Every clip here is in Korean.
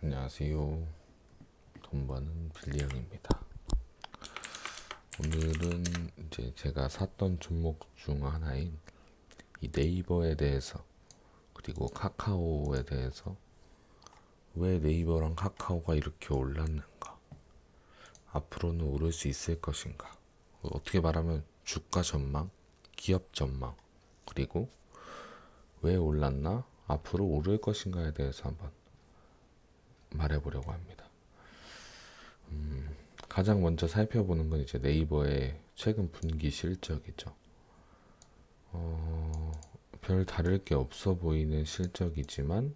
안녕하세요. 돈 버는 빌리 형입니다. 오늘은 이제 제가 샀던 종목 중 하나인 이 네이버에 대해서 그리고 카카오에 대해서 왜 네이버랑 카카오가 이렇게 올랐는가? 앞으로는 오를 수 있을 것인가? 어떻게 말하면 주가 전망, 기업 전망, 그리고 왜 올랐나? 앞으로 오를 것인가에 대해서 한번 말해보려고 합니다. 가장 먼저 살펴보는 건 이제 네이버의 최근 분기 실적이죠. 별 다를 게 없어 보이는 실적이지만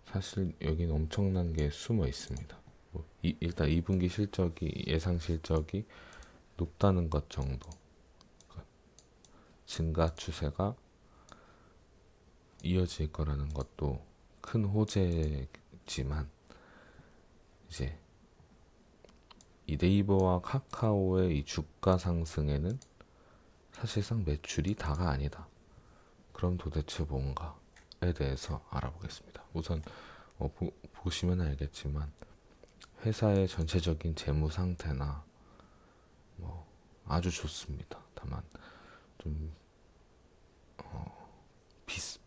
사실 여기는 엄청난 게 숨어 있습니다. 일단 2분기 실적이 예상 실적이 높다는 것 정도, 증가 추세가 이어질 거라는 것도 큰 호재지만 이제 이 네이버와 카카오의 이 주가 상승에는 사실상 매출이 다가 아니다. 그럼 도대체 뭔가에 대해서 알아보겠습니다. 우선 보시면 알겠지만 회사의 전체적인 재무 상태나 아주 좋습니다. 다만 좀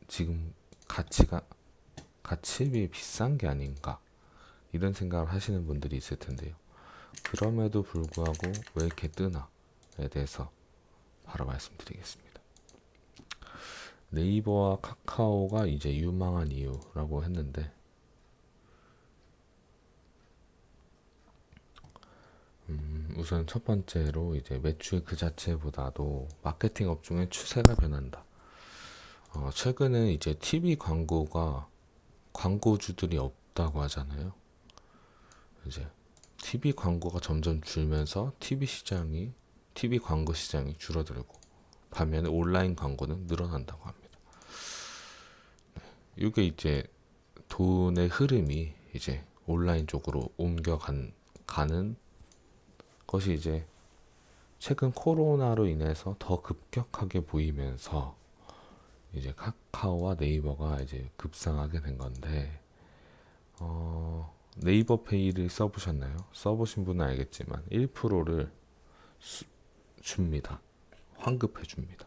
지금 가치에 비해 비싼 게 아닌가 이런 생각을 하시는 분들이 있을 텐데요. 그럼에도 불구하고 왜 이렇게 뜨나에 대해서 바로 말씀드리겠습니다. 네이버와 카카오가 이제 유망한 이유라고 했는데 우선 첫 번째로 이제 매출 그 자체보다도 마케팅 업종의 추세가 변한다. 최근에 이제 TV 광고가 광고주들이 없다고 하잖아요. 이제 TV 광고가 점점 줄면서 TV 광고 시장이 줄어들고 반면에 온라인 광고는 늘어난다고 합니다. 이게 이제 돈의 흐름이 이제 온라인 쪽으로 가는 것이 이제 최근 코로나로 인해서 더 급격하게 보이면서 이제 카카오와 네이버가 이제 급상하게 된 건데 네이버 페이를 써보셨나요? 써보신 분은 알겠지만 1%를 줍니다. 환급해 줍니다.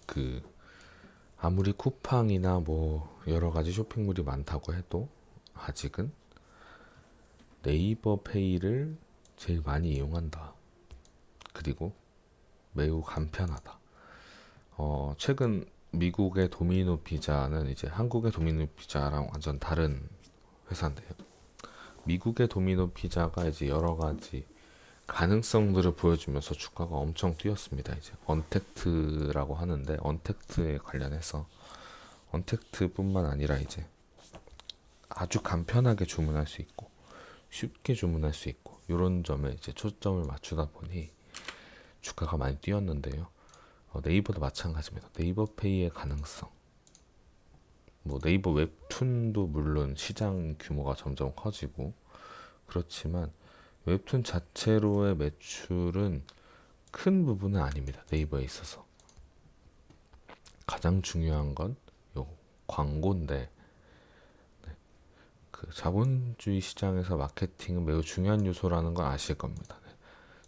그 아무리 쿠팡이나 뭐 여러 가지 쇼핑몰이 많다고 해도 아직은 네이버 페이를 제일 많이 이용한다. 그리고 매우 간편하다. 최근 미국의 도미노 피자는 이제 한국의 도미노 피자랑 완전 다른 회사인데요. 미국의 도미노 피자가 이제 여러 가지 가능성들을 보여주면서 주가가 엄청 뛰었습니다. 이제 언택트라고 하는데 언택트에 관련해서 언택트뿐만 아니라 이제 아주 간편하게 주문할 수 있고 쉽게 주문할 수 있고 이런 점에 이제 초점을 맞추다 보니 주가가 많이 뛰었는데요. 네이버도 마찬가지입니다. 네이버 페이의 가능성. 뭐 네이버 웹툰도 물론 시장 규모가 점점 커지고 그렇지만 웹툰 자체로의 매출은 큰 부분은 아닙니다. 네이버에 있어서. 가장 중요한 건 요 광고인데 그 자본주의 시장에서 마케팅은 매우 중요한 요소라는 걸 아실 겁니다.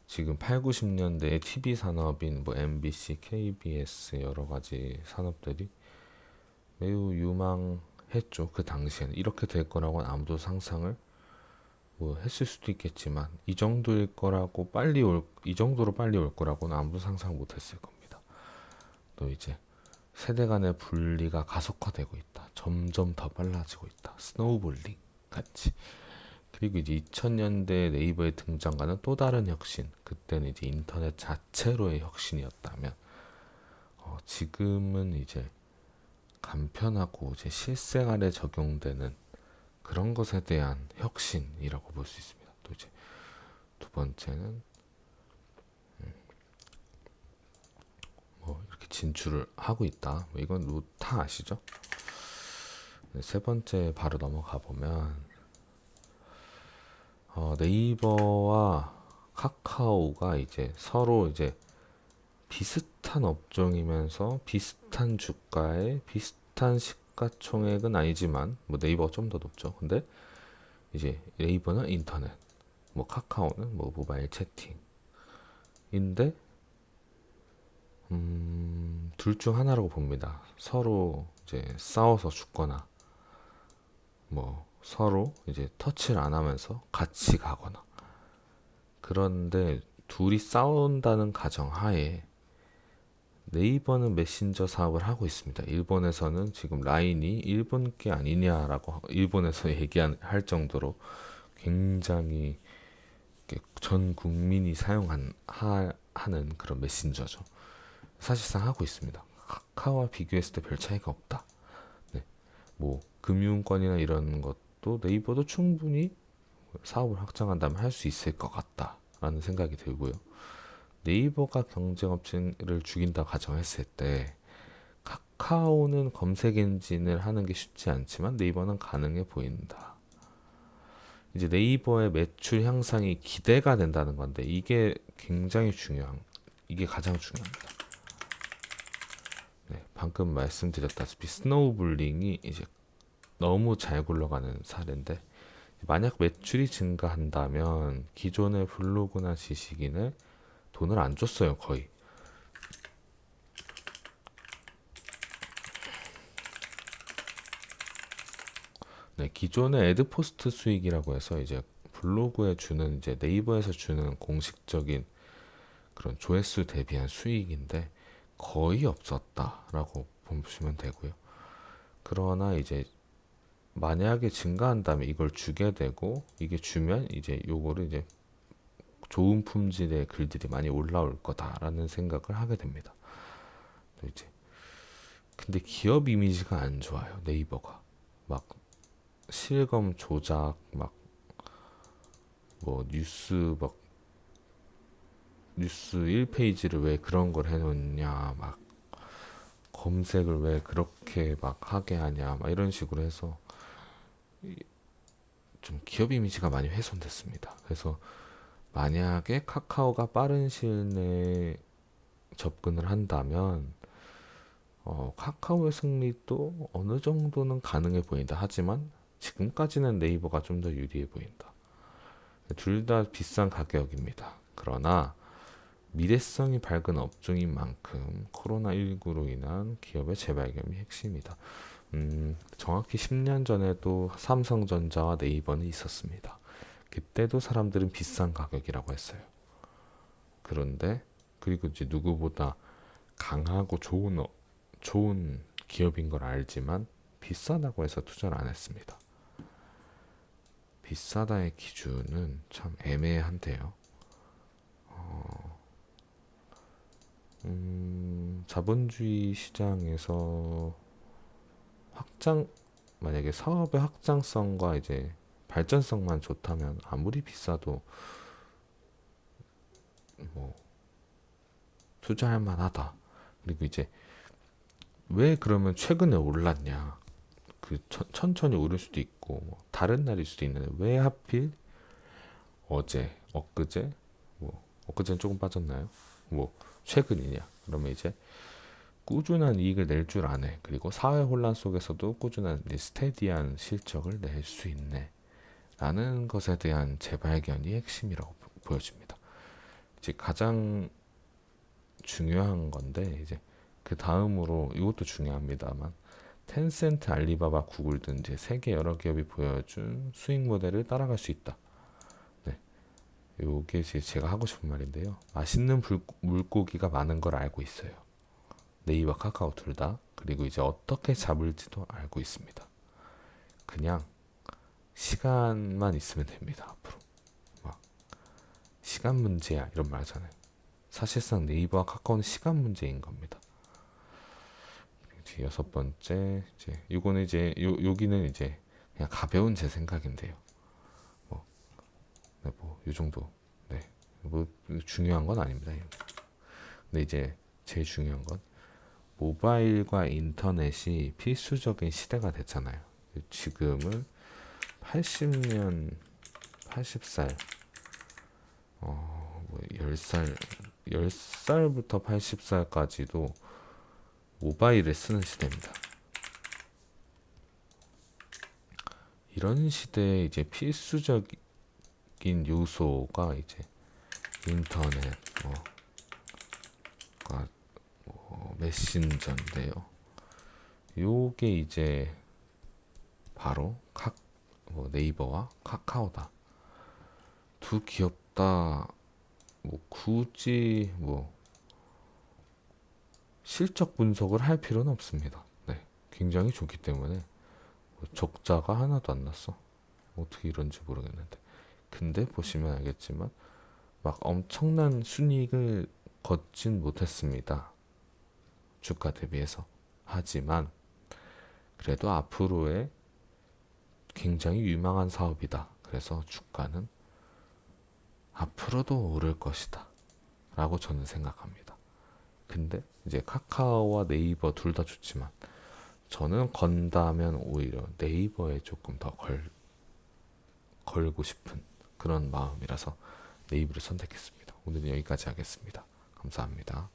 지금 8, 90년대의 TV 산업인 뭐 MBC, KBS 여러 가지 산업들이 매우 유망했죠. 그 당시에는 이렇게 될 거라고는 아무도 상상을 뭐 했을 수도 있겠지만 이 정도로 빨리 올 거라고는 아무도 상상 못 했을 겁니다. 또 이제 세대 간의 분리가 가속화되고 있다. 점점 더 빨라지고 있다. 스노우볼링 같이. 그리고 이제 2000년대 네이버의 등장과는 또 다른 혁신. 그때는 이제 인터넷 자체로의 혁신이었다면, 지금은 이제 간편하고 이제 실생활에 적용되는 그런 것에 대한 혁신이라고 볼 수 있습니다. 또 이제 두 번째는 뭐 이렇게 진출을 하고 있다. 뭐 이건 다 아시죠? 네, 세 번째 바로 넘어가 보면 네이버와 카카오가 이제 서로 이제 비슷한 업종이면서 비슷한 주가에 비슷한 시가총액은 아니지만 뭐 네이버가 좀 더 높죠. 근데 이제 네이버는 인터넷, 뭐 카카오는 뭐 모바일 채팅인데 둘 중 하나라고 봅니다. 서로 이제 싸워서 죽거나 뭐 서로 이제 터치를 안 하면서 같이 가거나. 그런데 둘이 싸운다는 가정하에 네이버는 메신저 사업을 하고 있습니다. 일본에서는 지금 라인이 일본 게 아니냐라고 일본에서 얘기할 정도로 굉장히 전 국민이 하는 그런 메신저죠. 사실상 하고 있습니다. 카카오와 비교했을 때 별 차이가 없다. 네. 뭐 금융권이나 이런 것도 네이버도 충분히 사업을 확장한다면 할 수 있을 것 같다라는 생각이 들고요. 네이버가 경쟁 업체를 죽인다 가정했을 때 카카오는 검색 엔진을 하는 게 쉽지 않지만 네이버는 가능해 보인다. 이제 네이버의 매출 향상이 기대가 된다는 건데 이게 굉장히 이게 가장 중요합니다. 네, 방금 말씀드렸다시피 스노우볼링이 이제 너무 잘 굴러가는 사례인데 만약 매출이 증가한다면 기존의 블로그나 지식인을 돈을 안 줬어요, 거의. 네, 기존의 애드포스트 수익이라고 해서 이제 블로그에 주는 이제 네이버에서 주는 공식적인 그런 조회수 대비한 수익인데 거의 없었다라고 보시면 되고요. 그러나 이제 만약에 증가한다면 이걸 주게 되고 이게 주면 이제 요거를 이제 좋은 품질의 글들이 많이 올라올 거다라는 생각을 하게 됩니다. 이제 근데 기업 이미지가 안 좋아요. 네이버가 막 실검 조작 막 뭐 뉴스 1페이지를 왜 그런 걸 해놓냐 막 검색을 왜 그렇게 막 하게 하냐 막 이런 식으로 해서 좀 기업 이미지가 많이 훼손됐습니다. 그래서 만약에 카카오가 빠른 시일 내에 접근을 한다면 카카오의 승리도 어느 정도는 가능해 보인다. 하지만 지금까지는 네이버가 좀 더 유리해 보인다. 둘 다 비싼 가격입니다. 그러나 미래성이 밝은 업종인 만큼 코로나19로 인한 기업의 재발견이 핵심이다. 정확히 10년 전에도 삼성전자와 네이버는 있었습니다. 그때도 사람들은 비싼 가격이라고 했어요. 그런데 그리고 이제 누구보다 강하고 좋은 기업인 걸 알지만 비싸다고 해서 투자를 안 했습니다. 비싸다의 기준은 참 애매한데요. 자본주의 시장에서 만약에 사업의 확장성과 이제 발전성만 좋다면 아무리 비싸도 뭐 투자할 만하다. 그리고 이제 왜 그러면 최근에 올랐냐? 천천히 오를 수도 있고 뭐 다른 날일 수도 있는데 왜 하필 엊그제 뭐 엊그제는 조금 빠졌나요? 뭐 최근이냐? 그러면 이제 꾸준한 이익을 낼 줄 아네. 그리고 사회 혼란 속에서도 꾸준한 스테디한 실적을 낼 수 있네. 라는 것에 대한 재발견이 핵심이라고 보여집니다. 이제 가장 중요한 건데 이제 그 다음으로 이것도 중요합니다만 텐센트, 알리바바, 구글 등 이제 세계 여러 기업이 보여준 수익 모델을 따라갈 수 있다. 네, 요게 제가 하고 싶은 말인데요. 맛있는 물고기가 많은 걸 알고 있어요. 네이버, 카카오 둘 다. 그리고 이제 어떻게 잡을지도 알고 있습니다. 그냥 시간만 있으면 됩니다. 앞으로 막 시간 문제야 이런 말 하잖아요. 사실상 네이버와 카카오는 시간 문제인 겁니다. 이제 여섯 번째 이제 요거는 이제 여기는 이제 그냥 가벼운 제 생각인데요. 뭐, 네, 뭐요 정도. 네, 뭐 중요한 건 아닙니다. 근데 이제 제일 중요한 건 모바일과 인터넷이 필수적인 시대가 됐잖아요. 지금은 80년, 80살 뭐 10살, 10살부터 80살까지도 모바일을 쓰는 시대입니다. 이런 시대에 이제 필수적인 요소가 이제 인터넷, 메신저인데요. 요게 이제 바로 네이버와 카카오다. 두 기업 다 굳이 실적 분석을 할 필요는 없습니다. 네, 굉장히 좋기 때문에 적자가 하나도 안 났어. 어떻게 이런지 모르겠는데. 근데 보시면 알겠지만 막 엄청난 순이익을 걷진 못했습니다. 주가 대비해서. 하지만 그래도 앞으로의 굉장히 유망한 사업이다. 그래서 주가는 앞으로도 오를 것이다. 라고 저는 생각합니다. 근데 이제 카카오와 네이버 둘 다 좋지만 저는 건다면 오히려 네이버에 조금 더 걸고 싶은 그런 마음이라서 네이버를 선택했습니다. 오늘은 여기까지 하겠습니다. 감사합니다.